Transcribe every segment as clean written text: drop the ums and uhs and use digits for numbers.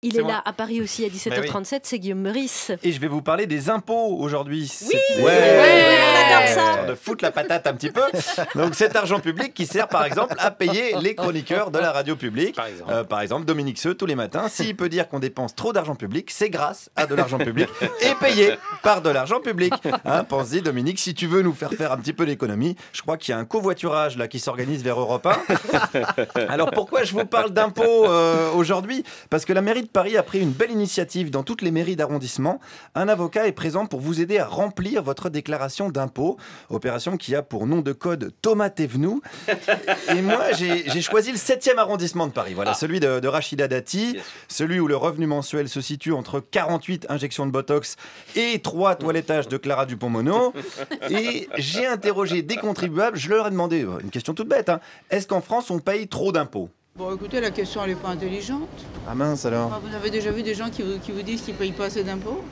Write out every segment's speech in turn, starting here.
Il est là à Paris aussi à 17h37, c'est Guillaume Meurice. Et je vais vous parler des impôts aujourd'hui. Oui, on adore ça. De foutre la patate un petit peu. Donc cet argent public qui sert par exemple à payer les chroniqueurs de la radio publique. Par exemple Dominique Seux tous les matins. S'il peut dire qu'on dépense trop d'argent public, c'est grâce à de l'argent public et payé par de l'argent public. Hein, pense-y Dominique, si tu veux nous faire un petit peu d'économie, je crois qu'il y a un covoiturage là qui s'organise vers Europe 1. Alors pourquoi je vous parle d'impôts aujourd'hui? Parce que la mairie de Paris a pris une belle initiative dans toutes les mairies d'arrondissement. Un avocat est présent pour vous aider à remplir votre déclaration d'impôt. Opération qui a pour nom de code Thomas Thévenoud. Et moi, j'ai choisi le 7e arrondissement de Paris. Voilà, celui de Rachida Dati, celui où le revenu mensuel se situe entre 48 injections de Botox et 3 toilettages de Clara Dupont-Moreau. Et j'ai interrogé des contribuables. Je leur ai demandé une question toute bête. Hein. Est-ce qu'en France, on paye trop d'impôts? Bon, écoutez, la question, elle n'est pas intelligente. Ah mince alors. Vous avez déjà vu des gens qui vous disent qu'ils ne payent pas assez d'impôts?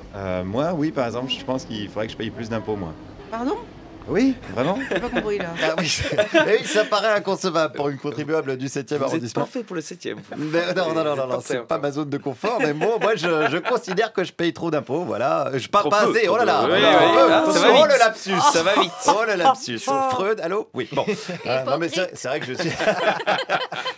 Moi, oui, par exemple, je pense qu'il faudrait que je paye plus d'impôts, moi. Pardon? Oui, vraiment? J'ai pas compris, là. Ah oui, oui, ça paraît inconcevable pour une contribuable du 7e arrondissement. Parfait pour le 7e. Non, c'est pas ma zone de confort, mais bon, moi, je considère que je paye trop d'impôts, voilà. Je parle pas assez, oh là là. Ça va vite. Oh le lapsus. Ça va vite. Oh le lapsus. Freud, allô? Oui, bon. Non, mais c'est vrai que je suis...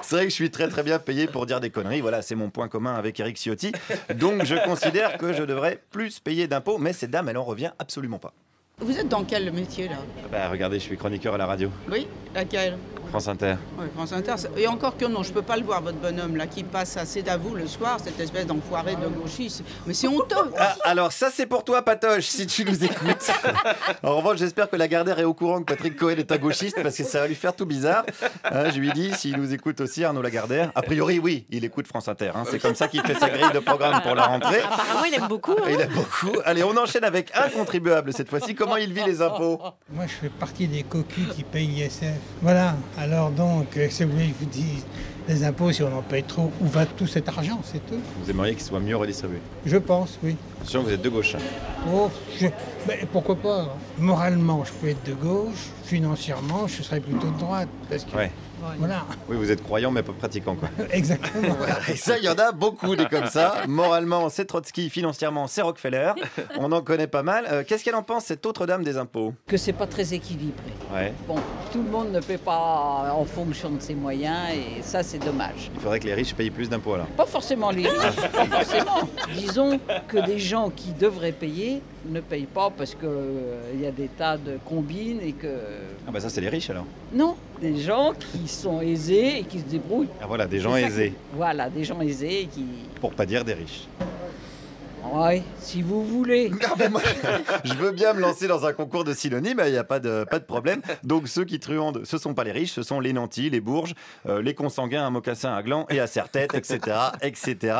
c'est vrai que je suis très très bien payé pour dire des conneries, voilà, c'est mon point commun avec Eric Ciotti. Donc je considère que je devrais plus payer d'impôts, mais cette dame, elle en revient absolument pas. Vous êtes dans quel métier, là? Bah regardez, je suis chroniqueur à la radio. Oui, laquelle? France Inter. Oui, France Inter. Et encore que non, je peux pas le voir, votre bonhomme, là, qui passe à C'est à vous le soir, cette espèce d'enfoiré de gauchiste. Mais c'est honteux. Ah, alors ça, c'est pour toi, Patoche, si tu nous écoutes. En revanche, j'espère que Lagardère est au courant que Patrick Cohen est un gauchiste, parce que ça va lui faire tout bizarre. Je lui dis, s'il nous écoute aussi, Arnaud Lagardère. A priori, oui, il écoute France Inter. Hein. C'est comme ça qu'il fait sa grille de programme pour la rentrée. Apparemment, il aime beaucoup. Hein. Il aime beaucoup. Allez, on enchaîne avec un contribuable cette fois-ci. Comment il vit les impôts? Moi, je fais partie des cocus qui payent l'ISF. Voilà. Alors donc, si vous voulez que je vous dise, les impôts, si on en paye trop, où va tout cet argent, c'est tout? Vous aimeriez qu'il soit mieux redistribué? Je pense, oui. Attention, vous êtes de gauche. Oh, ben, pourquoi pas? Moralement, je peux être de gauche. Financièrement, je serais plutôt de droite. Parce que, ouais. Voilà. Oui, vous êtes croyant mais pas pratiquant, quoi. Exactement. Voilà. Et ça, il y en a beaucoup des comme ça. Moralement, c'est Trotsky, financièrement, c'est Rockefeller. On en connaît pas mal. Qu'est-ce qu'elle en pense, cette autre dame des impôts? Que c'est pas très équilibré. Ouais. Bon, tout le monde ne paie pas en fonction de ses moyens et ça, c'est dommage. Il faudrait que les riches payent plus d'impôts, alors. Pas forcément les riches, pas forcément. Disons que des gens qui devraient payer ne payent pas parce qu'il y a des tas de combines et que... Ah bah ça, c'est les riches, alors. Non, des gens qui sont aisés et qui se débrouillent. Ah voilà, des gens aisés. Voilà, des gens aisés qui... Pour pas dire des riches. Ouais, si vous voulez. Non, mais moi, je veux bien me lancer dans un concours de synonymes, il n'y a pas de problème. Donc ceux qui truandent, ce ne sont pas les riches, ce sont les nantis, les bourges, les consanguins à mocassin à gland et à serre-tête, etc., etc.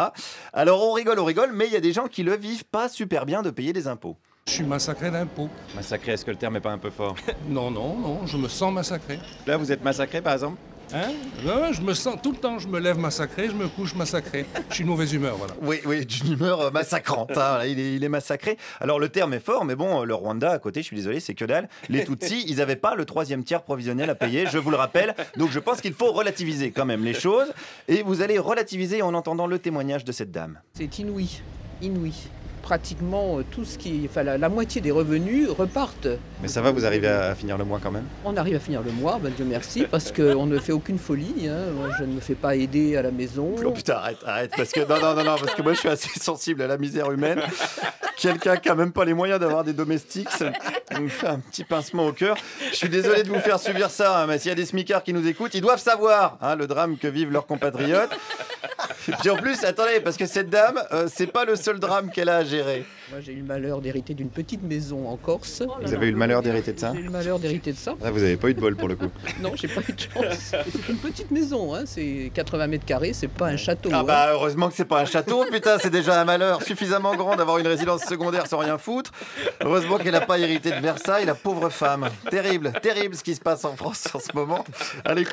Alors on rigole, mais il y a des gens qui le vivent pas super bien de payer des impôts. Je suis massacré d'impôts. Massacré, est-ce que le terme n'est pas un peu fort? Non, je me sens massacré. Là, vous êtes massacré, par exemple? Hein? Non, je me sens tout le temps, je me lève massacré, je me couche massacré. Je suis de mauvaise humeur, voilà. Oui, d'une humeur massacrante. Hein. Il est massacré. Alors le terme est fort, mais bon, le Rwanda à côté, je suis désolé, c'est que dalle. Les Tutsis, ils n'avaient pas le 3e tiers provisionnel à payer, je vous le rappelle. Donc je pense qu'il faut relativiser quand même les choses. Et vous allez relativiser en entendant le témoignage de cette dame. C'est inouï. Pratiquement tout ce qui... Enfin, la moitié des revenus repartent. Mais ça va, vous arrivez à finir le mois quand même? On arrive à finir le mois, ben Dieu merci, parce qu'on ne fait aucune folie. Hein. Moi, je ne me fais pas aider à la maison. Oh putain, arrête, parce que non, parce que moi je suis assez sensible à la misère humaine. Quelqu'un qui a même pas les moyens d'avoir des domestiques, ça me fait un petit pincement au cœur. Je suis désolé de vous faire subir ça, hein, mais s'il y a des smicards qui nous écoutent, ils doivent savoir hein, le drame que vivent leurs compatriotes. Et puis en plus, attendez, parce que cette dame, c'est pas le seul drame qu'elle a à gérer. Moi, j'ai eu le malheur d'hériter d'une petite maison en Corse. Vous avez eu le malheur d'hériter de ça? J'ai eu le malheur d'hériter de ça. Ah, vous n'avez pas eu de bol pour le coup. Non, j'ai pas eu de chance. C'est une petite maison, hein. C'est 80 mètres carrés, c'est pas un château. Ah bah heureusement que c'est pas un château, putain, c'est déjà un malheur suffisamment grand d'avoir une résidence secondaire sans rien foutre. Heureusement qu'elle n'a pas hérité de Versailles, la pauvre femme. Terrible ce qui se passe en France en ce moment. Allez,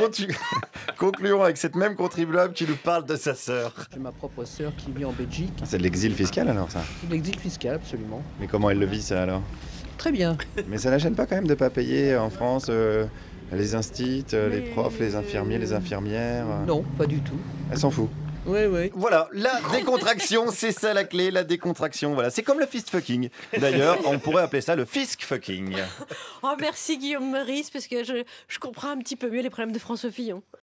concluons avec cette même contribuable qui nous parle de sa sœur. J'ai ma propre sœur qui vit en Belgique. C'est de l'exil fiscal alors ça? C'est de l'exil fiscal, absolument. Mais comment elle le vit ça alors? Très bien. Mais ça la gêne pas quand même de pas payer en France les instits, les profs, les infirmiers, les infirmières? Non, pas du tout. Elle s'en fout? Oui. Voilà, la décontraction, c'est ça la clé, la décontraction. Voilà, c'est comme le fist fucking. D'ailleurs, on pourrait appeler ça le fisk fucking. Oh, merci Guillaume Meurice, parce que je comprends un petit peu mieux les problèmes de François Fillon.